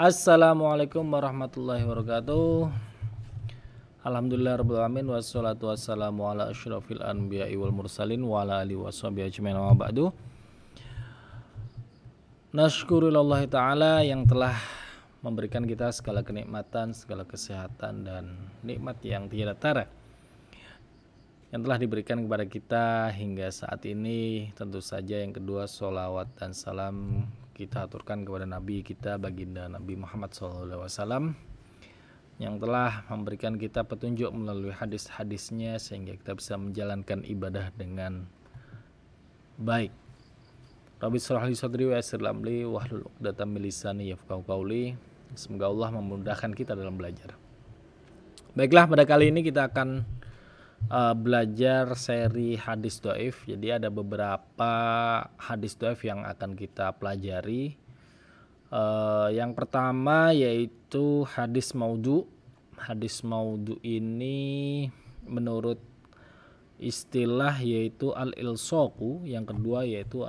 Assalamualaikum warahmatullahi wabarakatuh. Alhamdulillah rabbil alamin wassalatu wassalamu ala asyrafil anbiya'i wal mursalin wa ala alihi washabihi ajmain wa ba'du. Nasyukurillahi ta'ala yang telah memberikan kita segala kenikmatan, segala kesehatan dan nikmat yang tiada tara yang telah diberikan kepada kita hingga saat ini. Tentu saja yang kedua, sholawat dan salam kita aturkan kepada Nabi kita, baginda Nabi Muhammad SAW, yang telah memberikan kita petunjuk melalui hadis-hadisnya sehingga kita bisa menjalankan ibadah dengan baik. Rabbi shrah li sadri wa yassir li amri wahlul 'uqdatam min lisani yafqahu qawli. Semoga Allah memudahkan kita dalam belajar. Baiklah, pada kali ini kita akan belajar seri hadis dhaif. Jadi ada beberapa hadis dhaif yang akan kita pelajari. Yang pertama yaitu hadis maudhu. Hadis maudhu ini menurut istilah yaitu al-ilsaqu, yang kedua yaitu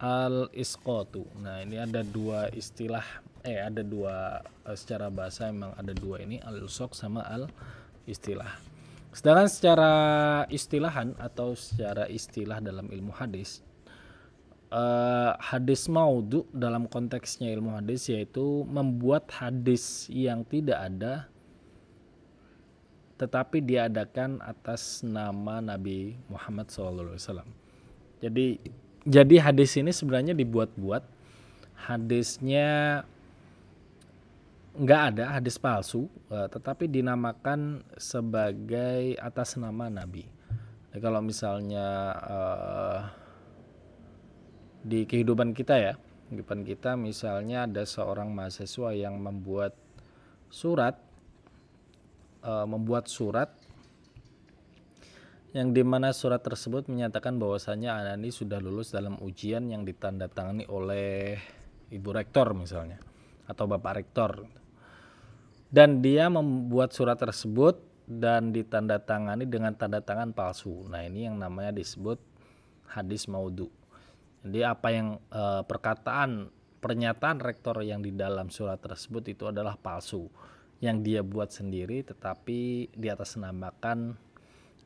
al-isqatu. Nah, ini ada dua istilah, ada dua secara bahasa, memang ada dua ini, al-ilsaq sama al-istilah. Sedangkan secara istilahan atau secara istilah dalam ilmu hadis, hadis maudhu dalam konteksnya ilmu hadis yaitu membuat hadis yang tidak ada tetapi diadakan atas nama Nabi Muhammad SAW. Jadi hadis ini sebenarnya dibuat-buat, hadisnya nggak ada, hadis palsu, tetapi dinamakan sebagai atas nama Nabi. Jadi kalau misalnya di kehidupan kita misalnya ada seorang mahasiswa yang membuat surat yang dimana surat tersebut menyatakan bahwasanya anak ini sudah lulus dalam ujian yang ditandatangani oleh ibu rektor misalnya atau bapak rektor, dan dia membuat surat tersebut dan ditandatangani dengan tanda tangan palsu. Nah, ini yang namanya disebut hadis maudhu. Jadi apa yang pernyataan rektor yang di dalam surat tersebut itu adalah palsu, yang dia buat sendiri tetapi diatasnamakan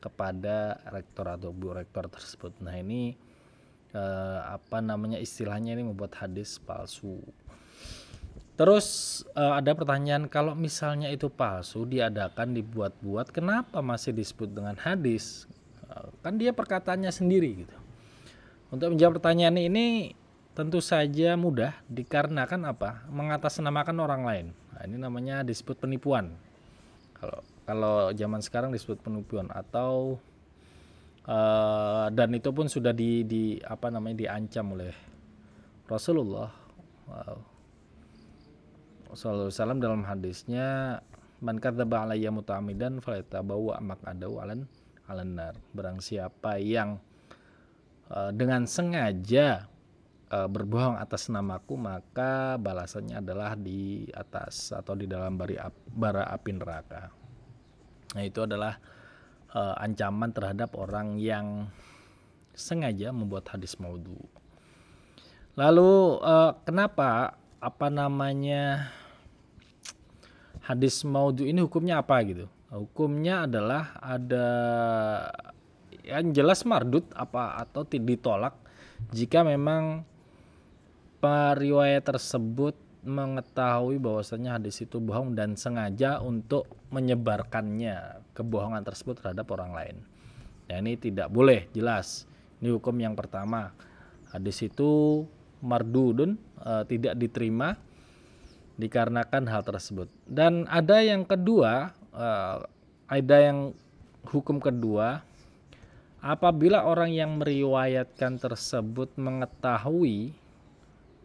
kepada rektor atau bu rektor tersebut. Nah, ini istilahnya ini membuat hadis palsu. Terus ada pertanyaan, kalau misalnya itu palsu, diadakan, dibuat-buat, kenapa masih disebut dengan hadis? Kan dia perkataannya sendiri gitu. Untuk menjawab pertanyaan ini tentu saja mudah, dikarenakan apa? Mengatasnamakan orang lain. Nah, ini namanya disebut penipuan. Kalau zaman sekarang disebut penipuan atau dan itu pun sudah diancam oleh Rasulullah sallallahu alaihi wasallam dalam hadisnya, man kadzdzaba alayya muta'ammidan falyatabawwa maq'adahu 'alan nar. Barang siapa yang dengan sengaja berbohong atas namaku, maka balasannya adalah di atas atau di dalam bara api neraka. Nah, itu adalah ancaman terhadap orang yang sengaja membuat hadis maudhu. Lalu kenapa hadis maudhu ini hukumnya apa gitu? Hukumnya adalah ada yang jelas mardud atau ditolak jika memang periwayat tersebut mengetahui bahwasanya hadis itu bohong dan sengaja untuk menyebarkannya kebohongan tersebut terhadap orang lain. Nah, ini tidak boleh, jelas. Ini hukum yang pertama. Hadis itu mardudun, tidak diterima dikarenakan hal tersebut. Dan ada yang kedua, hukum kedua, apabila orang yang meriwayatkan tersebut mengetahui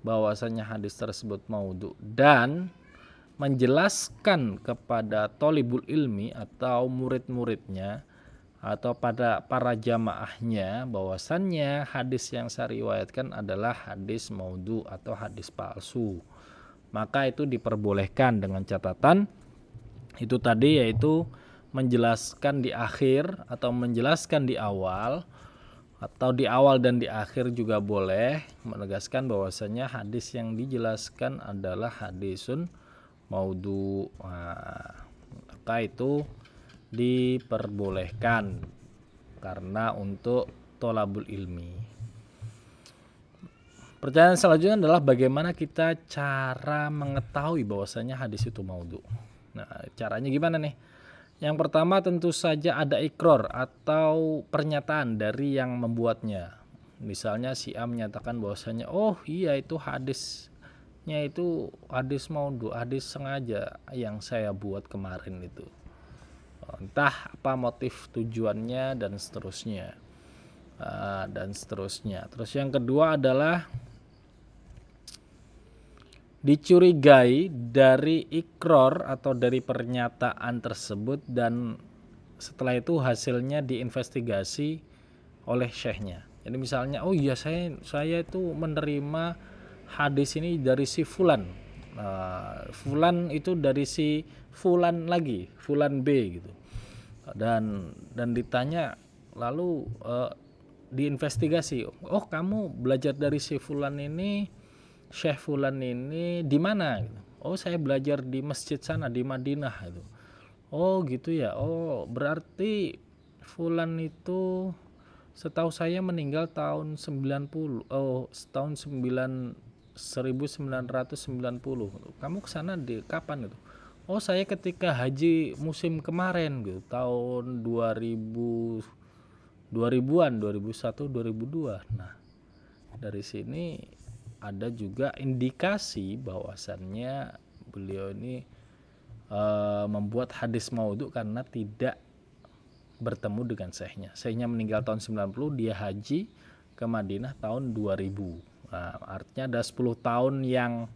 bahwasanya hadis tersebut maudhu dan menjelaskan kepada thalibul ilmi atau murid-muridnya atau pada para jamaahnya bahwasannya hadis yang saya riwayatkan adalah hadis maudhu atau hadis palsu, maka itu diperbolehkan dengan catatan itu tadi, yaitu menjelaskan di akhir atau menjelaskan di awal atau di awal dan di akhir juga boleh, menegaskan bahwasanya hadis yang dijelaskan adalah hadisun maudhu. Maka itu diperbolehkan karena untuk tholabul ilmi. Pertanyaan selanjutnya adalah bagaimana kita cara mengetahui bahwasanya hadis itu maudhu. Nah, caranya gimana nih? Yang pertama tentu saja ada iqrar atau pernyataan dari yang membuatnya. Misalnya si A menyatakan bahwasanya oh iya itu hadisnya itu hadis maudhu, hadis sengaja yang saya buat kemarin itu. Entah apa motif tujuannya dan seterusnya. Terus yang kedua adalah dicurigai dari ikrar atau dari pernyataan tersebut dan setelah itu hasilnya diinvestigasi oleh syekhnya. Jadi misalnya oh iya saya itu menerima hadis ini dari si fulan. Fulan itu dari si fulan lagi, fulan B gitu. Dan ditanya lalu diinvestigasi. Oh, kamu belajar dari si fulan ini, Syekh fulan ini di mana? Oh, saya belajar di masjid sana di Madinah itu. Oh, gitu ya. Oh, berarti fulan itu setahu saya meninggal tahun 90. Oh, tahun 1990. Kamu kesana di kapan itu? Oh, saya ketika haji musim kemarin gitu, tahun 2000-an, 2001, 2002. Nah, dari sini ada juga indikasi bahwasannya beliau ini membuat hadis maudhu karena tidak bertemu dengan syekhnya. Syekhnya meninggal tahun 90, dia haji ke Madinah tahun 2000. Nah, artinya ada 10 tahun yang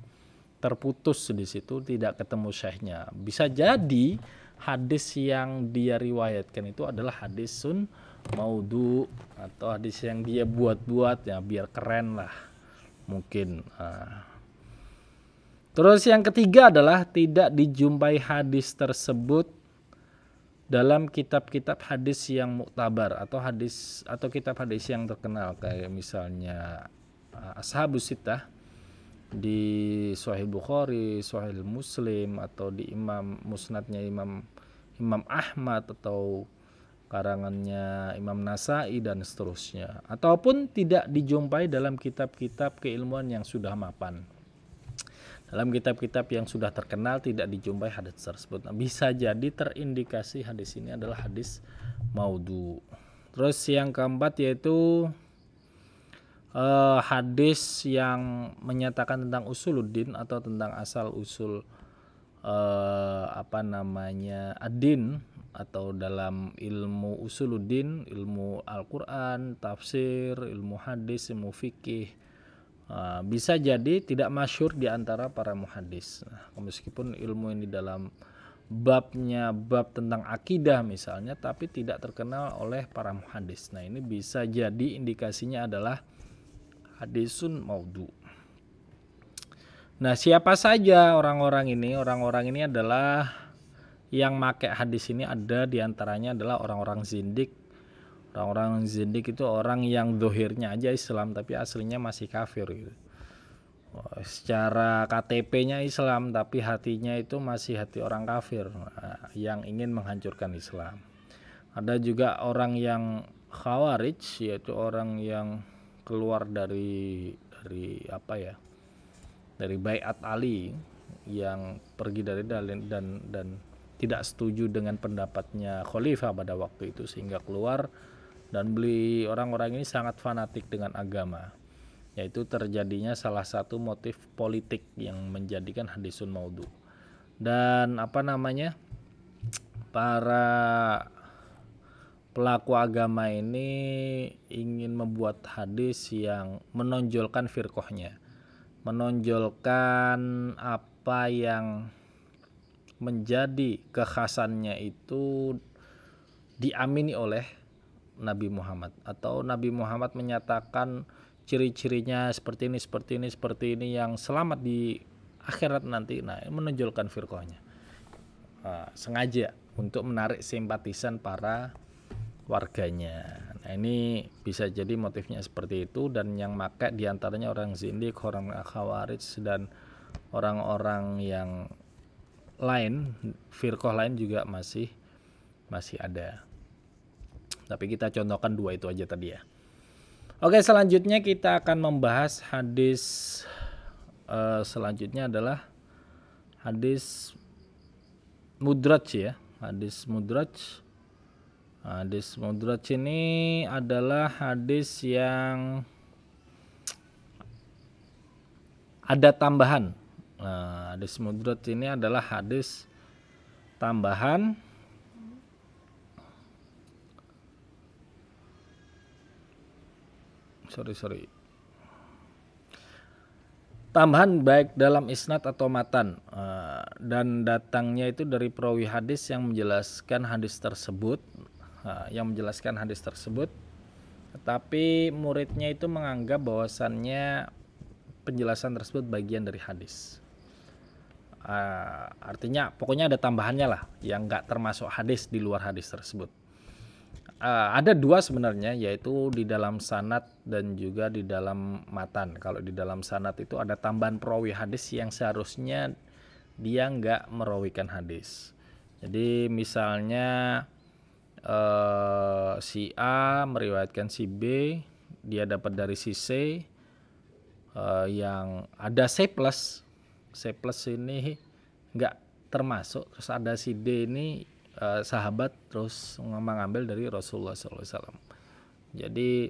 terputus di situ, tidak ketemu syekhnya. Bisa jadi hadis yang dia riwayatkan itu adalah hadisun maudhu atau hadis yang dia buat-buat ya biar keren lah mungkin. Terus yang ketiga adalah tidak dijumpai hadis tersebut dalam kitab-kitab hadis yang muktabar atau kitab hadis yang terkenal kayak misalnya Ashabus Sittah di Sahih Bukhari, Sahih Muslim atau di Musnadnya Imam Ahmad atau karangannya Imam Nasai dan seterusnya, ataupun tidak dijumpai dalam kitab-kitab keilmuan yang sudah mapan. Dalam kitab-kitab yang sudah terkenal tidak dijumpai hadis tersebut. Nah, bisa jadi terindikasi hadis ini adalah hadis maudhu. Terus yang keempat yaitu hadis yang menyatakan tentang usuluddin atau tentang asal usul ad-din atau dalam ilmu usuluddin, ilmu Al-Quran, tafsir, ilmu hadis, ilmu fikih, bisa jadi tidak masyhur di antara para muhaddis. Nah, meskipun ilmu ini dalam bab tentang akidah misalnya, tapi tidak terkenal oleh para muhaddis. Nah, ini bisa jadi indikasinya adalah hadisun maudhu. Nah, siapa saja orang-orang ini? Orang-orang ini adalah yang pakai hadis ini ada diantaranya adalah orang-orang zindik. Orang-orang zindik itu orang yang zahirnya aja Islam tapi aslinya masih kafir gitu. Secara KTP-nya Islam tapi hatinya itu masih hati orang kafir, yang ingin menghancurkan Islam. Ada juga orang yang khawarij, yaitu orang yang keluar dari Baiat Ali, yang pergi dari dalil dan tidak setuju dengan pendapatnya khalifah pada waktu itu sehingga keluar. Dan orang-orang ini sangat fanatik dengan agama, yaitu terjadinya salah satu motif politik yang menjadikan hadisun maudhu. Dan para pelaku agama ini ingin membuat hadis yang menonjolkan firqahnya, menonjolkan apa yang menjadi kekhasannya itu diamini oleh Nabi Muhammad, atau Nabi Muhammad menyatakan ciri-cirinya seperti ini yang selamat di akhirat nanti. Nah, menonjolkan firqahnya, sengaja untuk menarik simpatisan para warganya. Nah, ini bisa jadi motifnya seperti itu, dan yang maka diantaranya orang zindik, orang khawarij, dan orang-orang yang lain, firqah lain juga masih ada. Tapi kita contohkan 2 itu aja tadi ya. Oke, selanjutnya kita akan membahas hadis selanjutnya adalah hadis mudraj ya. Hadis mudraj ini adalah hadis yang ada tambahan. Hadis mudraj ini adalah hadis tambahan tambahan baik dalam isnad atau matan, dan datangnya itu dari perawi hadis yang menjelaskan hadis tersebut, tetapi muridnya itu menganggap bahwasannya penjelasan tersebut bagian dari hadis. Artinya pokoknya ada tambahannya lah yang nggak termasuk hadis, di luar hadis tersebut. Ada 2 sebenarnya, yaitu di dalam sanad dan juga di dalam matan. Kalau di dalam sanad itu ada tambahan perawi hadis yang seharusnya dia nggak merawikan hadis. Jadi misalnya si A meriwayatkan si B, dia dapat dari si C, yang ada C plus ini nggak termasuk, terus ada si D ini sahabat terus mengambil dari Rasulullah SAW. Jadi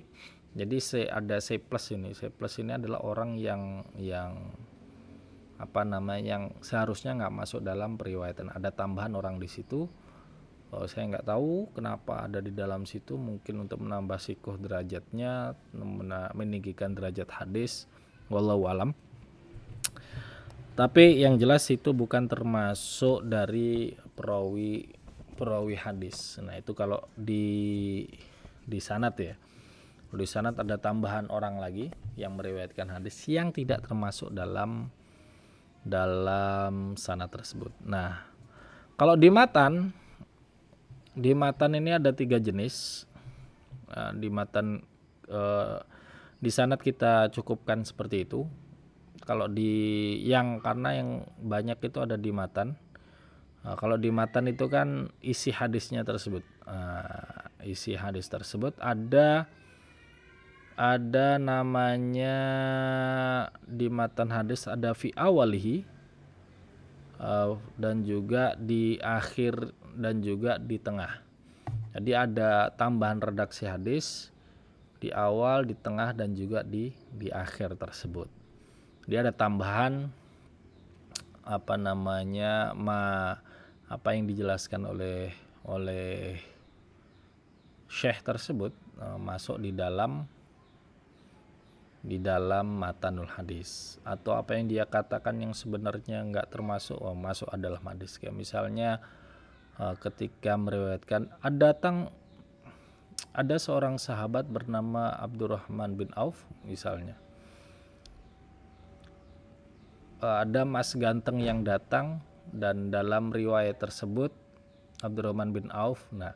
ada C plus ini. C plus ini adalah orang yang yang seharusnya nggak masuk dalam periwayatan. Ada tambahan orang di situ. Saya nggak tahu kenapa ada di dalam situ. Mungkin untuk menambah sikoh derajatnya, meninggikan derajat hadis. Wallahu alam. Tapi yang jelas itu bukan termasuk dari perawi hadis. Nah, itu kalau di sanad ya. Di sanad ada tambahan orang lagi yang meriwayatkan hadis yang tidak termasuk dalam sanad tersebut. Nah, kalau di matan ini ada 3 jenis. Di matan di sanad kita cukupkan seperti itu. Kalau karena yang banyak itu ada di matan. Kalau di matan itu kan isi hadisnya tersebut. Isi hadis tersebut ada namanya di matan hadis, ada fi awalihi, dan juga di akhir, dan juga di tengah. Jadi ada tambahan redaksi hadis di awal, di tengah, dan juga di akhir tersebut. Dia ada tambahan apa yang dijelaskan oleh syekh tersebut, masuk di dalam matanul hadis, atau apa yang dia katakan yang sebenarnya nggak termasuk, masuk adalah hadis. Kayak misalnya ketika meriwayatkan ada seorang sahabat bernama Abdurrahman bin Auf misalnya. Ada mas ganteng yang datang, dan dalam riwayat tersebut Abdurrahman bin Auf. Nah,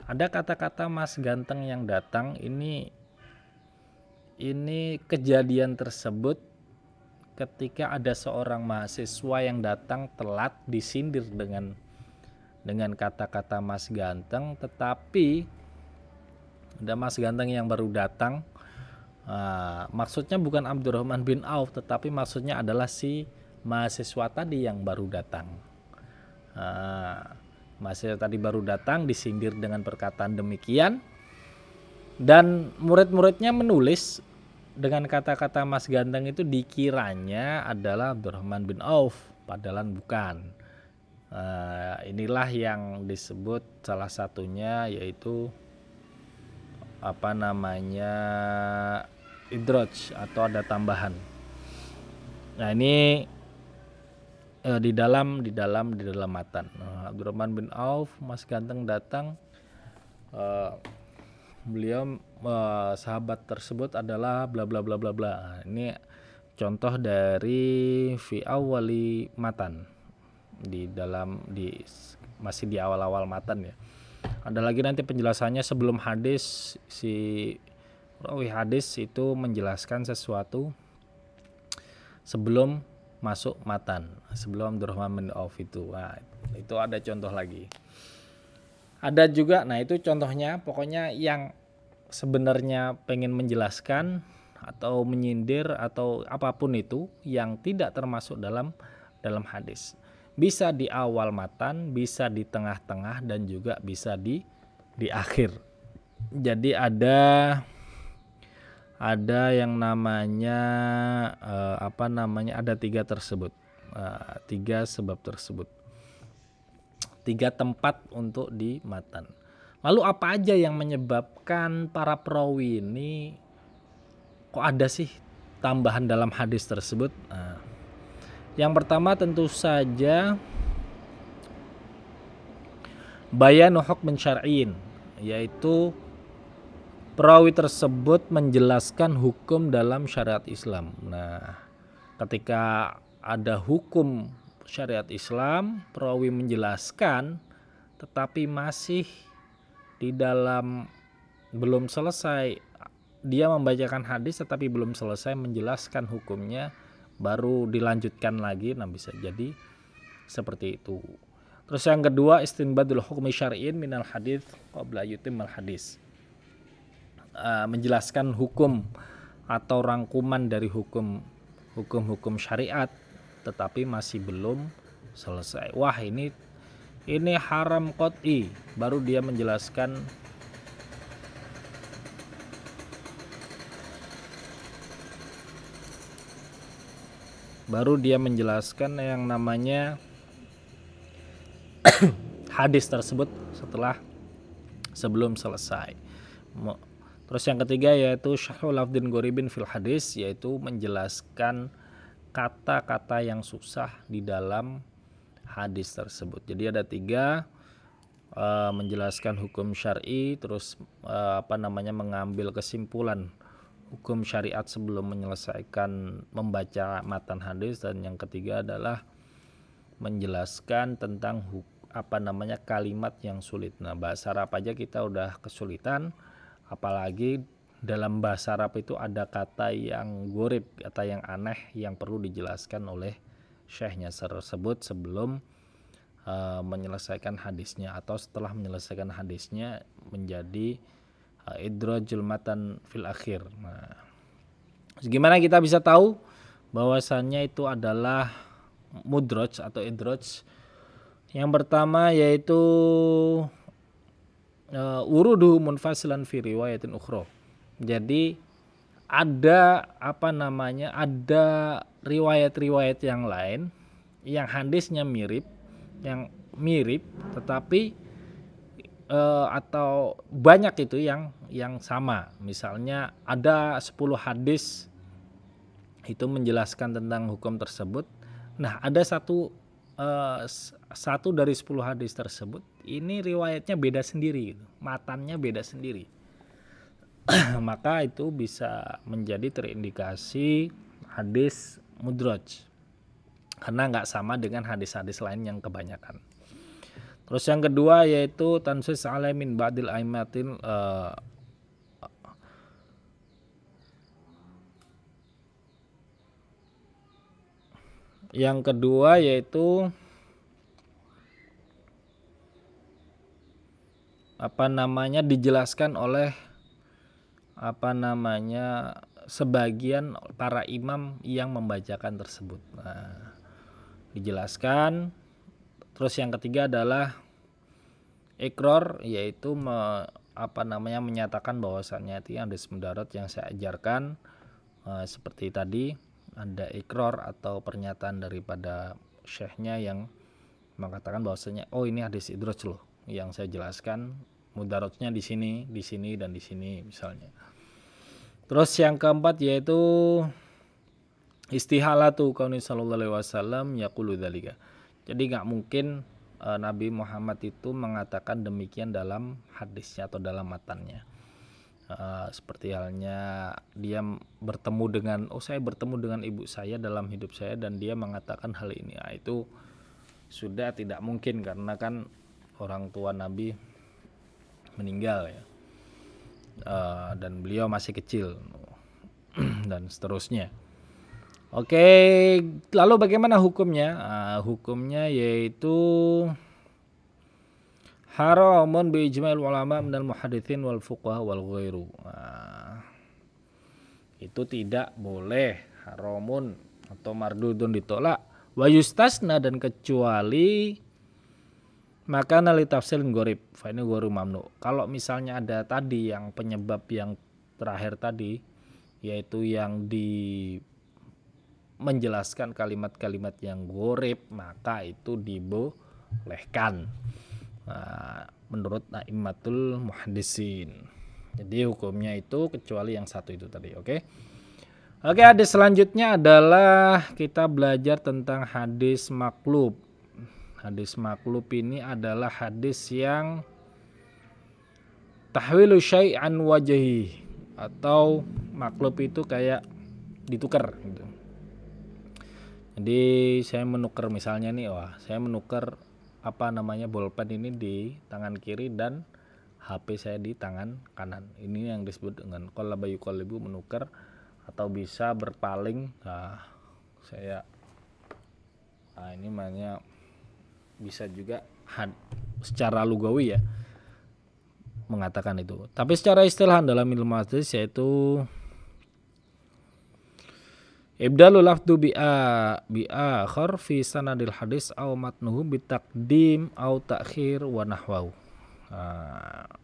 ada kata-kata mas ganteng yang datang, ini kejadian tersebut ketika ada seorang mahasiswa yang datang telat, disindir dengan kata-kata mas ganteng, tetapi ada mas ganteng yang baru datang. Maksudnya bukan Abdurrahman bin Auf, tetapi maksudnya adalah si mahasiswa tadi yang baru datang. Mahasiswa tadi baru datang, disindir dengan perkataan demikian, dan murid-muridnya menulis dengan kata-kata mas ganteng itu, dikiranya adalah Abdurrahman bin Auf, padahal bukan. Inilah yang disebut salah satunya, yaitu idraj, atau ada tambahan. Nah, ini di dalam matan. Abdurrahman bin Auf, mas ganteng datang. Beliau sahabat tersebut adalah bla bla bla bla bla. Ini contoh dari fi awali matan, masih di awal-awal matan ya. Ada lagi nanti penjelasannya sebelum hadis, si rawi hadis itu menjelaskan sesuatu sebelum masuk matan, sebelum Abdurrahman bin Auf itu. Nah, itu ada contoh lagi. Ada juga, nah itu contohnya, pokoknya yang sebenarnya pengen menjelaskan atau menyindir atau apapun itu yang tidak termasuk dalam hadis. Bisa di awal matan, bisa di tengah-tengah, dan juga bisa di akhir. Jadi ada yang namanya ada tiga tersebut, tiga sebab tersebut, tiga tempat untuk di matan. Lalu apa aja yang menyebabkan para perawi ini kok ada sih tambahan dalam hadis tersebut? Yang pertama tentu saja bayanu hukm syar'in, yaitu perawi tersebut menjelaskan hukum dalam syariat Islam. Nah, ketika ada hukum syariat Islam, perawi menjelaskan tetapi masih di dalam belum selesai, dia membacakan hadis tetapi belum selesai menjelaskan hukumnya, baru dilanjutkan lagi. Nah, bisa jadi seperti itu. Terus yang kedua, istinbadul hukmi syar'in minal hadis qabla yutimmal hadis, menjelaskan hukum atau rangkuman dari hukum syariat tetapi masih belum selesai. Wah, ini haram qat'i, baru dia menjelaskan yang namanya hadis tersebut sebelum selesai. Terus yang ketiga yaitu syarhul lafdin gharibin fil hadis, yaitu menjelaskan kata-kata yang susah di dalam hadis tersebut. Jadi ada tiga, menjelaskan hukum syar'i, terus mengambil kesimpulan hukum syariat sebelum menyelesaikan membaca matan hadis, dan yang ketiga adalah menjelaskan tentang kalimat yang sulit. Nah, bahasa Arab aja kita udah kesulitan, apalagi dalam bahasa Arab itu ada kata yang gharib, kata yang aneh yang perlu dijelaskan oleh syekhnya tersebut sebelum menyelesaikan hadisnya atau setelah menyelesaikan hadisnya, menjadi idrajul matan fil akhir. Nah, gimana kita bisa tahu bahwasannya itu adalah mudraj atau idraj? Yang pertama yaitu urudu munfasilan fi riwayatin ukhra. Jadi ada ada riwayat-riwayat yang lain yang hadisnya mirip tetapi atau banyak itu yang sama. Misalnya ada 10 hadis itu menjelaskan tentang hukum tersebut. Nah, ada satu dari 10 hadis tersebut ini riwayatnya beda sendiri gitu. Matannya beda sendiri. Maka itu bisa menjadi terindikasi hadis mudraj karena nggak sama dengan hadis-hadis lain yang kebanyakan. Terus yang kedua yaitu tansis alaimin ba'dil aimatin, yang kedua yaitu dijelaskan oleh sebagian para imam yang membacakan tersebut. Nah, dijelaskan. Terus yang ketiga adalah iqrar, yaitu menyatakan bahwasannya itu hadis mudarat yang saya ajarkan, seperti tadi ada iqrar atau pernyataan daripada syekhnya yang mengatakan bahwasanya ini hadis idraj loh yang saya jelaskan, mudaratnya di sini dan di sini misalnya. Terus yang keempat yaitu istihalatu kauni sallallahu alaihi wasallam yaqulu dzalika. Jadi nggak mungkin Nabi Muhammad itu mengatakan demikian dalam hadisnya atau dalam matannya. Seperti halnya dia bertemu dengan saya bertemu dengan ibu saya dalam hidup saya dan dia mengatakan hal ini. Nah, itu sudah tidak mungkin karena kan orang tua Nabi meninggal ya, dan beliau masih kecil dan seterusnya. Oke, lalu bagaimana hukumnya? Hukumnya yaitu haramun bi ijma'il ulama minal muhaditsin wal fuqaha wal ghairu. Itu tidak boleh, haramun atau mardudun ditolak. Wa yustasna, dan kecuali maka nali tafsilin gorib, fa ini goru mamnu. Kalau misalnya ada tadi yang penyebab yang terakhir tadi, yaitu yang menjelaskan kalimat-kalimat yang gorib, maka itu dibolehkan menurut a'immatul muhaddisin. Jadi hukumnya itu kecuali yang satu itu tadi. Oke, hadis selanjutnya adalah kita belajar tentang hadis maklub. Hadis maklub ini adalah hadis yang tahwilu syai'an wajhi, atau maklub itu kayak ditukar gitu. Jadi saya menukar misalnya nih, saya menukar bolpen ini di tangan kiri dan HP saya di tangan kanan. Ini yang disebut dengan qallaba yuqallibu, menukar, atau bisa berpaling. Ini namanya bisa juga secara lugawi ya mengatakan itu. Tapi secara istilah dalam ilmu hadis yaitu ibdalu lafdu bi'akhar fi sanadil hadis au matnuhu bitaqdim au ta'khir wa nahwahu.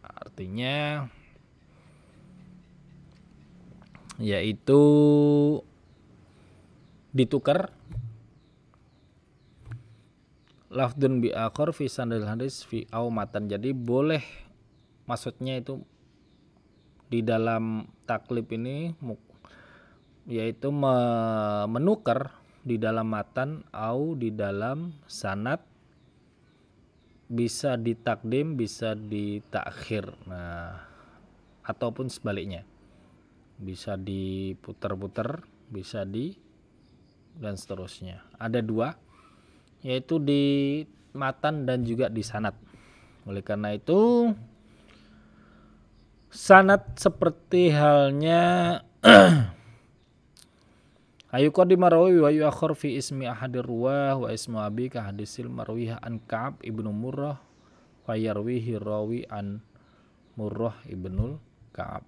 Artinya yaitu ditukar lafdun bi'akhar fi sanadil hadis fi au matan. Jadi boleh, maksudnya itu di dalam taklib ini yaitu menukar di dalam matan au di dalam sanad, bisa ditakdim, bisa ditakhir, ataupun sebaliknya, bisa diputar-putar, bisa dan seterusnya. Ada dua, yaitu di matan dan juga di sanad. Oleh karena itu sanad seperti halnya ayuqaddima rawi wa yuakhir fi ismi ahadir ruwah wa ismu abi ka hadisil marwih an Ka'ab ibnu Murrah wa yarwihi rawi an Murrah ibnul Ka'ab.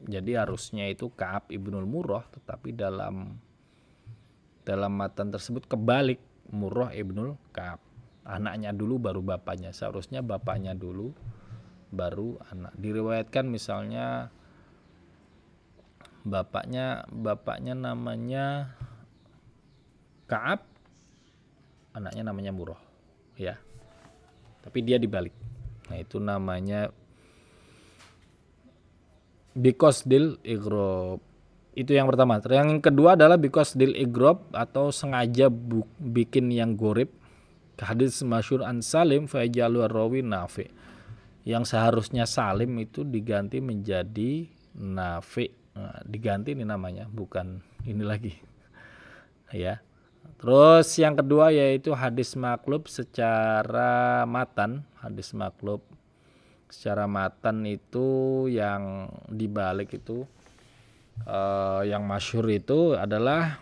Jadi harusnya itu Ka'ab ibnul Murrah, tetapi dalam matan tersebut kebalik, Murrah ibnul Ka'ab. Anaknya dulu baru bapaknya. Seharusnya bapaknya dulu baru anak. Diriwayatkan misalnya bapaknya namanya Ka'ab, anaknya namanya Murrah ya, tapi dia dibalik. Nah itu namanya biqasdil ighrob. Itu yang pertama. Yang kedua adalah biqasdil ighrob, atau sengaja bikin yang gorib. Hadis masyhur an Salim fa yajalu rawi Nafi, yang seharusnya Salim itu diganti menjadi Nafi. Diganti ini namanya, bukan ini lagi ya. Terus yang kedua yaitu hadis maklub secara matan. Hadis maklub secara matan itu yang dibalik itu yang masyhur itu adalah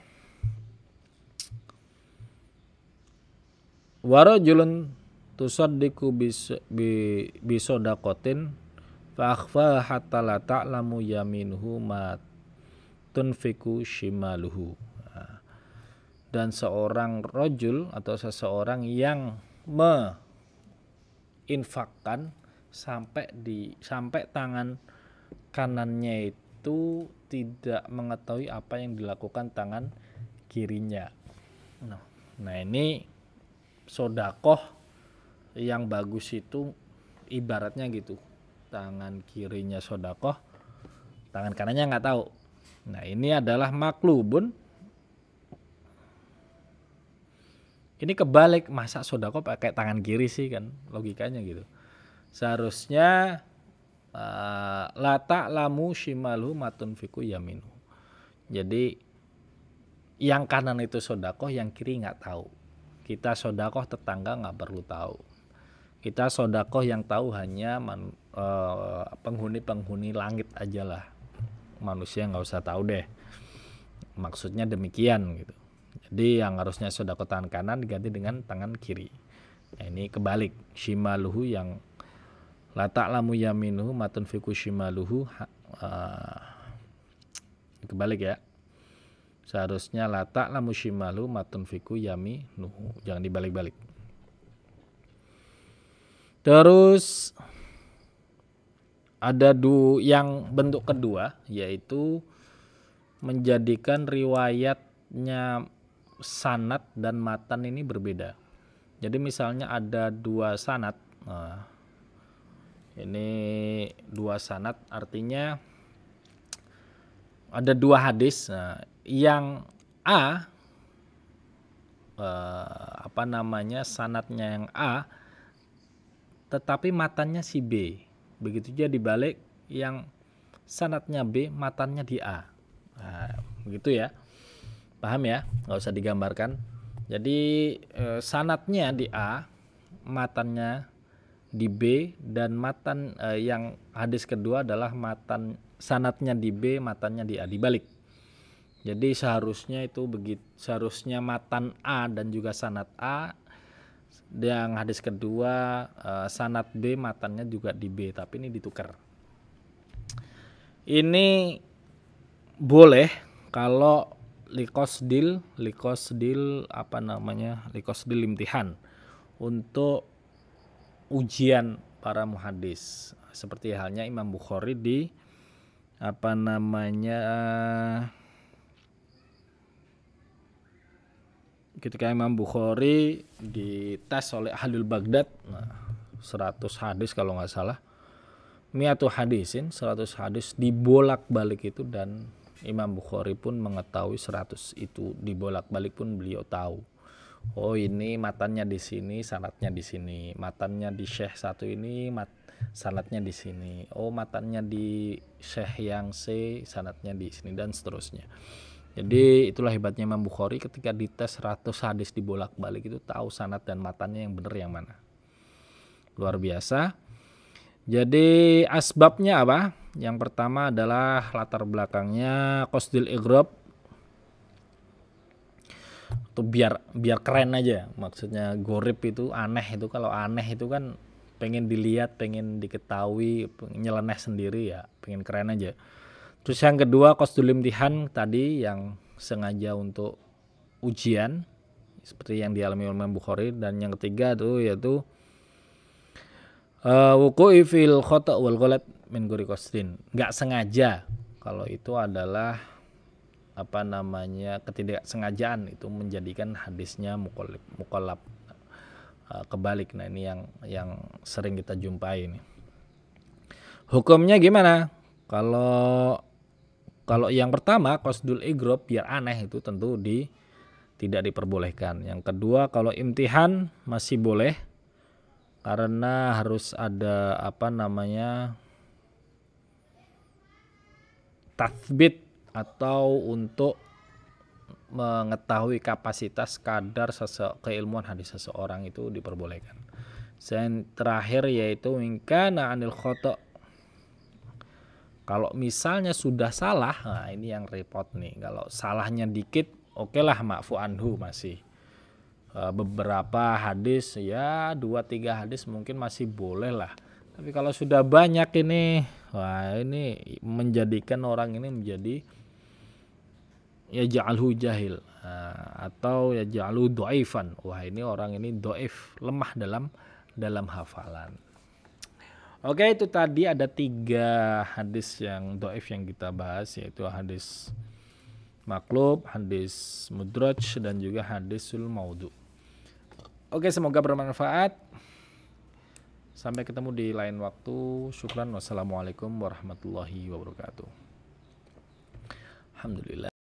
warajulun tusaddiqu bisodaqatin fa hatta la ta'lamu yaminuhu ma tunfiku shimaluhu. Dan seorang rajul atau seseorang yang menginfakkan sampai tangan kanannya itu tidak mengetahui apa yang dilakukan tangan kirinya. Nah ini sodakoh yang bagus itu ibaratnya gitu. Tangan kirinya sodakoh, tangan kanannya nggak tahu. Nah ini adalah maklubun. Ini kebalik, masa sodakoh pakai tangan kiri sih, kan logikanya gitu. Seharusnya la ta'lamu shimalu matun fiku yaminu. Jadi yang kanan itu sodakoh, yang kiri nggak tahu. Kita sodakoh, tetangga nggak perlu tahu. Kita sodakoh yang tahu hanya penghuni-penghuni langit aja lah, manusia nggak usah tahu deh, maksudnya demikian gitu. Jadi yang harusnya sodakoh tangan kanan diganti dengan tangan kiri. Nah, ini kebalik, shimaluhu yang la ta'lamu yaminuhu matunfiku shimaluhu, kebalik ya. Seharusnya la ta'lamu shimaluhu matunfiku yaminuhu, jangan dibalik-balik. Terus ada yang bentuk kedua, yaitu menjadikan riwayatnya sanad dan matan ini berbeda. Jadi misalnya ada dua sanad, ini dua sanad artinya ada dua hadis. Yang A, sanadnya yang A, tetapi matannya si B. Begitu juga dibalik, yang sanadnya B, matannya di A. Nah, begitu ya. Paham ya? Nggak usah digambarkan. Jadi sanadnya di A, matannya di B, dan matan yang hadis kedua adalah matan sanadnya di B, matannya di A, dibalik. Jadi seharusnya itu begitu, seharusnya matan A dan juga sanad A, yang hadis kedua sanad B, matannya juga di B, tapi ini ditukar. Ini boleh kalau likosdil imtihan, untuk ujian para muhadis, seperti halnya Imam Bukhari di ketika Imam Bukhari dites oleh Ahlul Baghdad, 100 hadis kalau nggak salah, 100 hadis dibolak-balik itu, dan Imam Bukhari pun mengetahui 100 itu dibolak-balik pun beliau tahu. Oh, ini matannya di sini, sanadnya di sini. Matannya di syekh satu ini, sanadnya di sini. Oh, matannya di syekh yang C, sanadnya di sini, dan seterusnya. Jadi itulah hebatnya Imam Bukhari, ketika dites 100 hadis dibolak-balik itu tahu sanad dan matannya yang benar yang mana. Luar biasa. Jadi asbabnya apa? Yang pertama adalah latar belakangnya qasdul igrab, tuh biar keren aja, maksudnya gorib itu aneh, itu kalau aneh itu kan pengen dilihat, pengen diketahui, nyeleneh sendiri ya, pengen keren aja. Terus yang kedua qasdul imtihan tadi, yang sengaja untuk ujian seperti yang dialami oleh Imam Bukhari. Dan yang ketiga tuh yaitu wuqu'i fil khata' wal ghalat min ghairi qasdin, enggak sengaja. Kalau itu adalah ketidaksengajaan, itu menjadikan hadisnya muqallab, kebalik. Nah, ini yang sering kita jumpai ini. Hukumnya gimana? Kalau yang pertama qasdul igrab biar aneh, itu tentu tidak diperbolehkan. Yang kedua, kalau imtihan masih boleh, karena harus ada tathbit, atau untuk mengetahui kapasitas kadar keilmuan hadis seseorang, itu diperbolehkan. Dan terakhir yaitu ingkana anil khata', kalau misalnya sudah salah, nah ini yang repot nih. Kalau salahnya dikit, oke lah, ma'fu anhu masih. Beberapa hadis ya 2-3 hadis mungkin masih boleh lah. Tapi kalau sudah banyak ini, wah ini menjadikan orang ini menjadi ya ja'alhu jahil, atau ya ja'alhu dhaifan. Wah, ini orang ini dhaif, lemah dalam hafalan. Oke, itu tadi ada 3 hadis yang dhaif yang kita bahas, yaitu hadis maqlub, hadis mudraj, dan juga hadisul maudhu. Oke, semoga bermanfaat. Sampai ketemu di lain waktu. Syukran. Wassalamualaikum warahmatullahi wabarakatuh. Alhamdulillah.